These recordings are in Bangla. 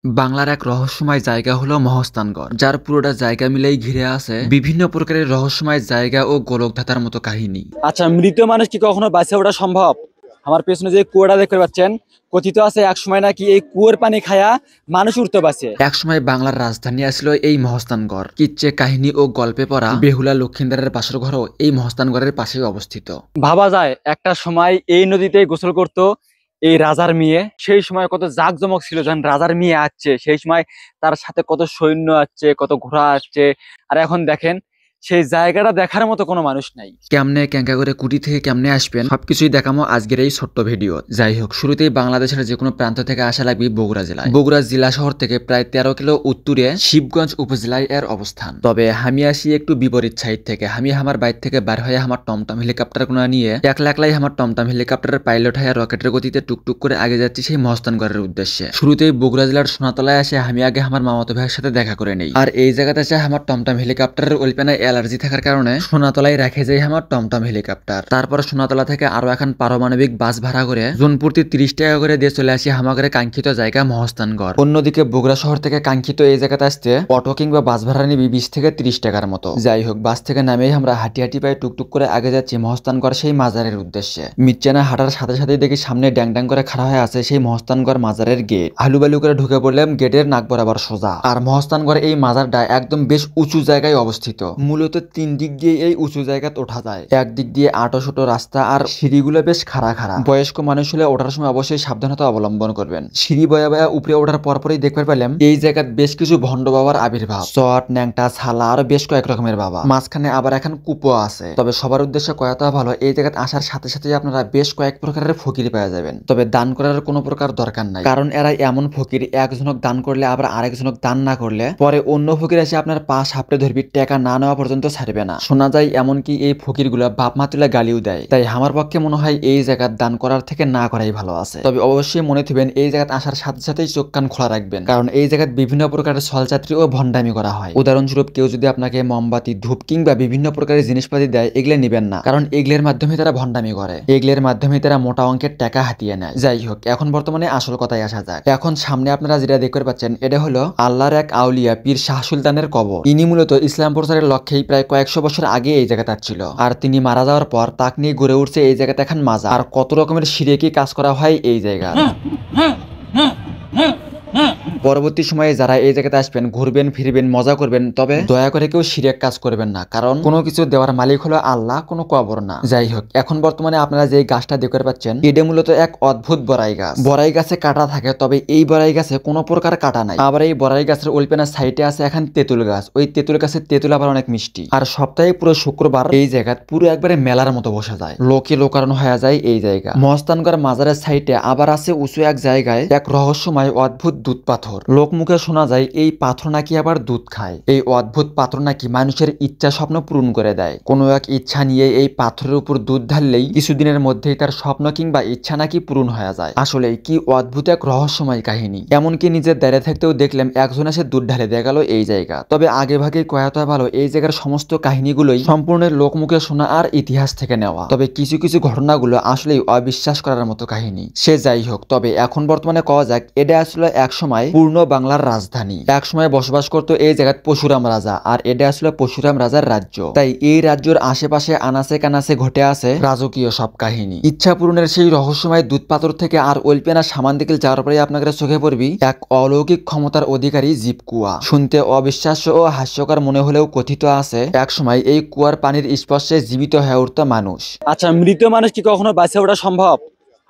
বাংলার এক রহস্যময় জায়গা হলো মহাস্থানগড়, যার পুরোটা জায়গা মিলেই ঘিরে আছে বিভিন্ন প্রকারের রহস্যময় জায়গা ও গোলকধাঁধার মতো কাহিনী। আচ্ছা, মৃত মানুষ কি কখনো বাঁচে ওঠা সম্ভব? আমার পেছনে যে কুয়াটা দেখতে পাচ্ছেন, কথিত আছে এক সময় নাকি এই কুয়োর পানি খায়া মানুষ উঠতে পারছে। একসময় বাংলার রাজধানী আসলো এই মহাস্থানগড়। কিচ্চে কাহিনী ও গল্পে পড়া বেহুলা লক্ষিন্দারের বাসর ঘরও এই মহাস্থানগড়ের পাশেই অবস্থিত। ভাবা যায় একটা সময় এই নদীতে গোসল করত এই রাজার মেয়ে। সেই সময় কত জাঁকজমক ছিল, যখন রাজার মেয়ে আসছে সেই সময় তার সাথে কত সৈন্য আসছে, কত ঘোড়া আসছে। আর এখন দেখেন সেই জায়গাটা দেখার মতো কোনো মানুষ নাই। কেমনে ক্যাঙ্কা করে কুটি থেকে কেমনে আসবেন সবকিছুই দেখামো আজকের এই ছোট্ট ভিডিও। যাই হোক, শুরুতেই বাংলাদেশের যে কোনো প্রান্ত থেকে আসা লাগবে বগুড়া জেলায়। বগুড়া জেলা শহর থেকে প্রায় 13 কিলো উত্তরে শিবগঞ্জ উপজেলায় এর অবস্থান। তবে আমি আসি একটু বিপরীত সাইড থেকে। আমি আমার বাইর থেকে বার হয়ে আমার টমটম হেলিকপ্টার কোনা নিয়ে একলাই আমার টমটম হেলিকপ্টারের পাইলট হয়ে রকেটের গতিতে টুকটুক করে আগে যাচ্ছি সেই মহাস্থানগড়ের উদ্দেশ্যে। শুরুতেই বগুড়া জেলার সোনাতলায় আসে আমি আগে আমার মামাতো ভাইয়ের সাথে দেখা করে নেই। আর এই জায়গাতে আসে আমার টমটম হেলিকপ্টারের ওলপেনায় অ্যালার্জি থাকার কারণে সোনাতলায় রেখে যাই আমার টমটম হেলিকপ্টার। তারপর সোনাতলা থেকে আরো এখন পারমাণবিক বাস ভাড়া করে জোনপুরতি 30 টাকা করে দিয়ে চলে আসি আমাদের কাঙ্ক্ষিত জায়গা মহাস্থানগড়। অন্যদিকে বগুড়া শহর থেকে কাঙ্ক্ষিত এই জায়গাতে আসতে অটো কিংবা বাস ভাড়া নিবি 20 থেকে 30 টাকার মতো। যাই হোক, বাস থেকে নামেই আমরা হাঁটি হাঁটি পায়ে টুকটুক করে আগে যাচ্ছি মহাস্থানগড় সেই মাজারের উদ্দেশ্যে। মিচ্চানা হাঁটার সাথে সাথে দেখি সামনে ড্যাং ড্যাং করে খাড়া হয়ে আছে সেই মহাস্থানগড় মাজারের গেট। আলুবালু করে ঢুকে পড়লাম গেটের নাক বরাবর সোজা। আর মহাস্থানগড় এই মাজারটা একদম বেশ উঁচু জায়গায় অবস্থিত। মূলত 3 দিক দিয়ে এই উঁচু জায়গায় ওঠা যায়। একদিক দিয়ে আটো ছোট রাস্তা আর সিঁড়িগুলো বেশ খাড়া খাড়া। বয়স্ক মানুষ হলে ওঠার সময় অবশ্যই সাবধানতা অবলম্বন করবেন। সিঁড়ি বয়া বয়া উপরে ওঠার পরপরই দেখতে পেলাম এই জায়গায় বেশ কিছু ভণ্ড বাবার আবির্ভাব। চট, ন্যাংটা, ছালা আর বেশ কয়েক রকমের বাবা। মাঝখানে আবার এখন কুপো আছে। তবে সবার উদ্দেশ্যে কয়াটা ভালো, এই জায়গায় আসার সাথে সাথে আপনারা বেশ কয়েক প্রকারের ফকির পেয়ে যাবেন। তবে দান করার কোনো প্রকার দরকার নাই, কারণ এরা এমন ফকির একজনক দান করলে আবার আরেকজনক দান না করলে পরে অন্য ফকির এসে আপনার পা সাপটে ধরবি, টাকা না নেওয়া পর্যন্ত ছাড়বে না। শোনা যায় এমনকি এই ফকিরগুলা বাপ মা তুলে গালিও দেয়। তাই আমার পক্ষে মনে হয় এই জায়গায় দান করার থেকে না করাই ভালো আছে। তবে অবশ্যই মনে থিবেন এই জায়গায় আসার সাথে সাথেই চোখ কান খোলা রাখবেন, কারণ এই জায়গায় বিভিন্ন প্রকারের ছলচাত্রী ও ভণ্ডামি করা হয়। উদাহরণস্বরূপ কেউ যদি আপনাকে মোমবাতি, ধূপ কিংবা বিভিন্ন প্রকারের জিনিসপাতি দেয়, এগুলো নিবেন না, কারণ এগুলোর মাধ্যমে তারা ভণ্ডামি করে। এগুলোর মাধ্যমে তারা মোটা অঙ্কের টাকা হাতিয়ে নেয়। যাই হোক, এখন বর্তমানে আসল কথায় আসা যাক। এখন সামনে আপনারা যেটা দেখতে পাচ্ছেন এটা হলো আল্লাহর এক আউলিয়া পীর শাহ সুলতানের কবর। ইনি মূলত ইসলাম প্রচারের লক্ষ্যেই প্রায় কয়েকশো বছর আগে এই জায়গাটা ছিল। আর তিনি মারা যাওয়ার পর তাক নিয়ে গড়ে উঠছে এই জায়গাতে এখন মাজার। আর কত রকমের শিরকি কাজ করা হয় এই জায়গা। পরবর্তী সময়ে যারা এই জায়গাতে আসবেন, ঘুরবেন ফিরবেন মজা করবেন, তবে দয়া করে কেউ শিরক কাজ করবেন না, কারণ কোনো কিছু দেওয়ার মালিক হলো আল্লাহ, কোনো কবর না। যাই হোক, এখন বর্তমানে আপনারা যে গাছটা দেখতে পাচ্ছেন এটা মূলত এক অদ্ভুত বড়াই গাছ। বড়াই গাছে কাটা থাকে, তবে এই বড়াই গাছে কোনো প্রকার কাটা নাই। আবার এই বড়াই গাছের ওলপেনার সাইডে আছে এখন তেঁতুল গাছ। ওই তেঁতুল গাছের তেঁতুল আবার অনেক মিষ্টি। আর সপ্তাহে পুরো শুক্রবার এই জায়গা পুরো একবারে মেলার মতো বসে যায়, লোকে লোকারণ হয়ে যায় এই জায়গা। মহাস্থানগড় মাজারের সাইডে আবার আছে উঁচু এক জায়গায় এক রহস্যময় অদ্ভুত দুধ পাথর। লোক মুখে শোনা যায় এই পাথর নাকি আবার দুধ খায়। এই অদ্ভুত পাথর নাকি মানুষের ইচ্ছা স্বপ্ন পূরণ করে দেয়। কোনো এক ইচ্ছা নিয়ে এই পাথরের উপর দুধ ঢাললেই কিছুদিনের মধ্যেই তার স্বপ্ন কিংবা ইচ্ছা নাকি পূরণ হয়ে যায়। আসলে কি অদ্ভুত এক রহস্যময় কাহিনী। এমনকি নিজের দাঁড়িয়ে থাকতেও দেখলাম একজন এসে দুধ ঢালে দিয়ে গেল এই জায়গা। তবে আগে ভাগে কয়াটা ভালো, এই জায়গার সমস্ত কাহিনীগুলোই সম্পূর্ণ লোক মুখে শোনা আর ইতিহাস থেকে নেওয়া। তবে কিছু কিছু ঘটনাগুলো আসলেই অবিশ্বাস করার মতো কাহিনী। সে যাই হোক, তবে এখন বর্তমানে কওয়া যাক এটা আসলে এক সময় পূর্ণ বাংলার রাজধানী। এক সময় বসবাস করতো এই জায়গায় পরশুরাম রাজা, আর এটা আসলে পরশুরাম রাজার রাজ্য। তাই এই রাজ্যের আশেপাশে আনাচে কানাচে ঘটে আছে রাজকীয় সব কাহিনী। ইচ্ছা পূরণের সেই রহস্যময় দুধ পাথর থেকে আর ওলপেনা সামান দিকে যাওয়ার পরে আপনাদের চোখে পড়বি এক অলৌকিক ক্ষমতার অধিকারী জীব কুয়া। শুনতে অবিশ্বাস্য ও হাস্যকর মনে হলেও কথিত আছে এক সময় এই কুয়ার পানির স্পর্শে জীবিত হয়ে উঠত মানুষ। আচ্ছা, মৃত মানুষ কি কখনো বাঁচে ওঠা সম্ভব?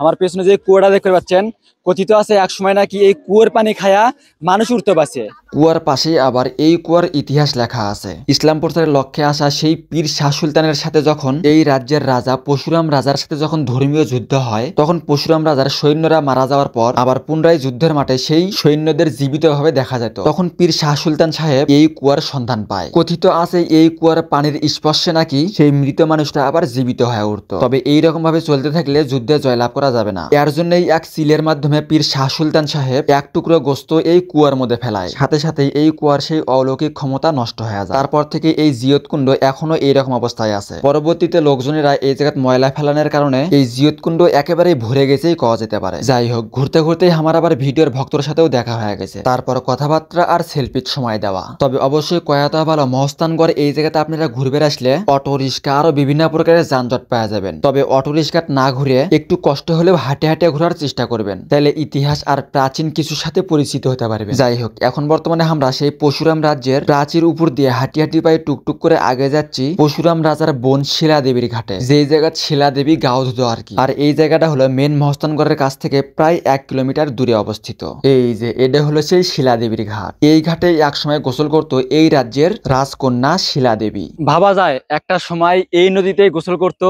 আমার পেছনে যে কুয়াটা দেখতে পাচ্ছেন, কথিত আছে এক সময় নাকি এই কুয়োর পানি খায়া মানুষ উঠতে পারছে। কুয়ার পাশেই আবার এই কুয়ার ইতিহাস লেখা আছে। ইসলাম প্রচারের লক্ষ্যে আসা সেই পীর শাহ সুলতানের সাথে যখন এই রাজ্যের রাজা পরশুরাম রাজার সাথে যখন ধর্মীয় যুদ্ধ হয়, তখন পরশুরাম রাজার সৈন্যরা মারা যাওয়ার পর আবার পুনরায় যুদ্ধের মাঠে সেই সৈন্যদের জীবিতভাবে দেখা যেত। তখন পীর শাহ সুলতান সাহেব এই কুয়ার সন্ধান পায়। কথিত আছে এই কুয়ার পানির স্পর্শে নাকি সেই মৃত মানুষটা আবার জীবিত হয়ে উঠত। তবে এইরকম ভাবে চলতে থাকলে যুদ্ধে জয়লাভ করা যাবে না। এর জন্যই এক সিলের মাধ্যমে সামনে পীর শাহ সুলতান সাহেব এক টুকরো গোস্ত এই কুয়ার মধ্যে ফেলায়, সাথে সাথে এই কুয়ার সেই অলৌকিক ক্ষমতা নষ্ট হয়ে যায়। তারপর থেকে এই জিয়তকুণ্ড এখনো এইরকম অবস্থায় আছে। পরবর্তীতে লোকজনেরা এই জায়গায় ময়লা ফেলানোর কারণে এই জিয়তকুণ্ড একেবারেই ভরে গেছেই কওয়া যেতে পারে। যাই হোক, ঘুরতে ঘুরতেই আমার আবার ভিডিওর ভক্তর সাথেও দেখা হয়ে গেছে। তারপর কথাবার্তা আর সেলফির সময় দেওয়া। তবে অবশ্যই কয়াতা ভালো মহস্থানগড় এই জায়গাতে আপনারা ঘুরবে আসলে অটো রিক্সা আরো বিভিন্ন প্রকারের যানজট পাওয়া যাবেন। তবে অটো রিক্সা না ঘুরে একটু কষ্ট হলেও হাঁটে হাঁটে ঘোরার চেষ্টা করবেন, তাহলে ইতিহাস আর প্রাচীন কিছুর সাথে পরিচিত হতে পারবেন। যাই হোক, এখন বর্তমানে আমরা সেই পরশুরাম রাজ্যের প্রাচীর উপর দিয়ে হাঁটি হাঁটি পায়ে টুকটুক করে আগে যাচ্ছি পরশুরাম রাজার বোন শিলা দেবীর ঘাটে, যেই জায়গা শিলা দেবী গাও ধুতো আর কি। আর এই জায়গাটা হলো মেন মহস্থানগড়ের কাছ থেকে প্রায় 1 কিলোমিটার দূরে অবস্থিত। এই যে এটা হলো সেই শিলা দেবীর ঘাট। এই ঘাটে একসময় গোসল করতো এই রাজ্যের রাজকন্যা শিলা দেবী। ভাবা যায় একটা সময় এই নদীতেই গোসল করত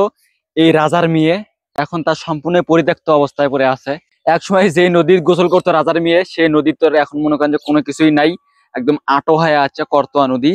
এই রাজার মেয়ে, এখন তার সম্পূর্ণ পরিত্যক্ত অবস্থায় পড়ে আছে। এক সময় যে নদীর গোসল করতো রাজার মেয়ে, সেই নদীর তো এখন মনে করেন যে কোনো কিছুই নাই, একদম আটো হয়ে আছে করতোয়া নদী।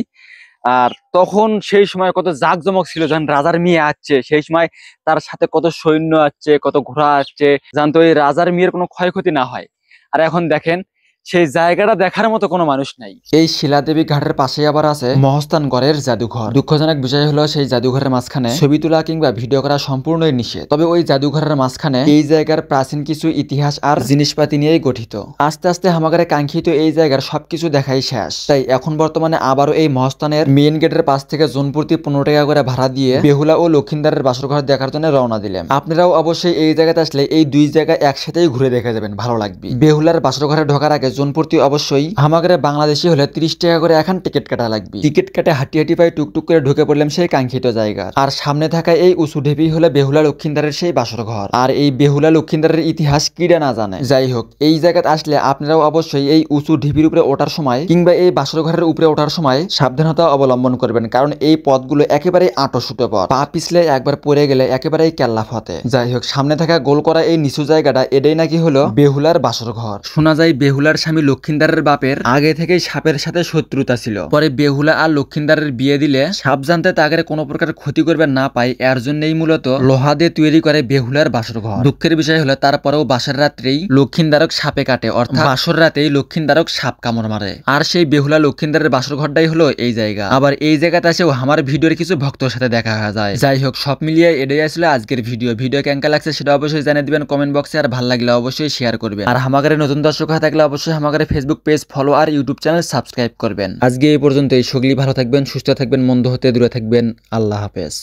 আর তখন সেই সময় কত জাঁকজমক ছিল, যখন রাজার মেয়ে আসছে সেই সময় তার সাথে কত সৈন্য আসছে, কত ঘোড়া আসছে, জানতো এই রাজার মেয়ের কোনো ক্ষয়ক্ষতি না হয়। আর এখন দেখেন সেই জায়গাটা দেখার মতো কোনো মানুষ নাই। এই শিলাদেবী ঘাটের পাশে আবার আছে মহস্থানগড়ের জাদুঘর। দুঃখজনক বিষয় হলো সেই জাদুঘরের মাঝখানে ছবি তোলা কিংবা ভিডিও করা সম্পূর্ণই নিষেধ। তবে ওই জাদুঘরের মাঝখানে এই জায়গার প্রাচীন কিছু ইতিহাস আর জিনিসপাতি নিয়েই গঠিত। আস্তে আস্তে আমাদের কাঙ্ক্ষিত এই জায়গার সবকিছু দেখাই শেষ। তাই এখন বর্তমানে আবারও এই মহস্থানের মেইন গেটের পাশ থেকে জনপ্রতি 15 টাকা করে ভাড়া দিয়ে বেহুলা ও লক্ষিন্দারের বাসরঘর দেখার জন্য রওনা দিলেন। আপনারাও অবশ্যই এই জায়গাতে আসলে এই দুই জায়গা একসাথেই ঘুরে দেখে যাবেন, ভালো লাগবে। বেহুলার বাসরঘরে ঢোকার আগে জনপ্রতি অবশ্যই আমাদের বাংলাদেশি হলে 30 টাকা করে এখন টিকিট কাটা লাগবে। টিকিট কাটে হাঁটি হাঁটি পায়ে টুকটুক করে ঢুকে পড়লাম সেই কাঙ্ক্ষিত জায়গা। আর সামনে থাকা এই উঁচু ঢেপি হলে বেহুলা লক্ষিন্দারের সেই বাসর ঘর। আর এই বেহুলা লক্ষিন্দারের ইতিহাস কিরা না জানে। যাই হোক, এই জায়গাতে আসলে আপনারাও অবশ্যই এই উঁচু ঢিপির উপরে ওঠার সময় কিংবা এই বাসর ঘরের উপরে ওঠার সময় সাবধানতা অবলম্বন করবেন, কারণ এই পথগুলো একেবারে আঁটো-সুটো পথ। পা পিছলে একবার পড়ে গেলে একেবারেই কেল্লা ফতে। যাই হোক, সামনে থাকা গোল করা এই নিচু জায়গাটা এটাই নাকি হলো বেহুলার বাসর ঘর। শোনা যায় বেহুলার স্বামী লক্ষিন্দারের বাপের আগে থেকেই সাপের সাথে শত্রুতা ছিল। পরে বেহুলা আর লক্ষিন্দারের বিয়ে দিলে সাপ জানতে তাদের কোনো প্রকার ক্ষতি করবে না পায়, এর জন্যই মূলত লোহা দিয়ে তৈরি করে বেহুলার বাসর ঘর। দুঃখের বিষয় হলো তারপরেও বাসর রাত্রেই লক্ষিন্দারক সাপে কাটে, অর্থাৎ বাসর রাতেই লক্ষিন্দারক সাপ কামড় মারে। আর সেই বেহুলা লক্ষিন্দারের বাসর ঘরটাই হলো এই জায়গা। আবার এই জায়গাতে এসেও আমার ভিডিওর কিছু ভক্তর সাথে দেখা হয়ে যায়। যাই হোক, সব মিলিয়ে এটাই আসলে আজকের ভিডিও কেমন লাগছে সেটা অবশ্যই জানিয়ে দিবেন কমেন্ট বক্সে। আর ভালো লাগলে অবশ্যই শেয়ার করবেন। আর আমাদের নতুন দর্শক হয়ে থাকলে অবশ্যই আমাদের ফেসবুক পেজ ফলো আর ইউটিউব চ্যানেল সাবস্ক্রাইব করবেন। আজকে এই পর্যন্তই। সকলেই ভালো থাকবেন, সুস্থ থাকবেন, মন্দ হতে দূরে থাকবেন। আল্লাহ হাফেজ।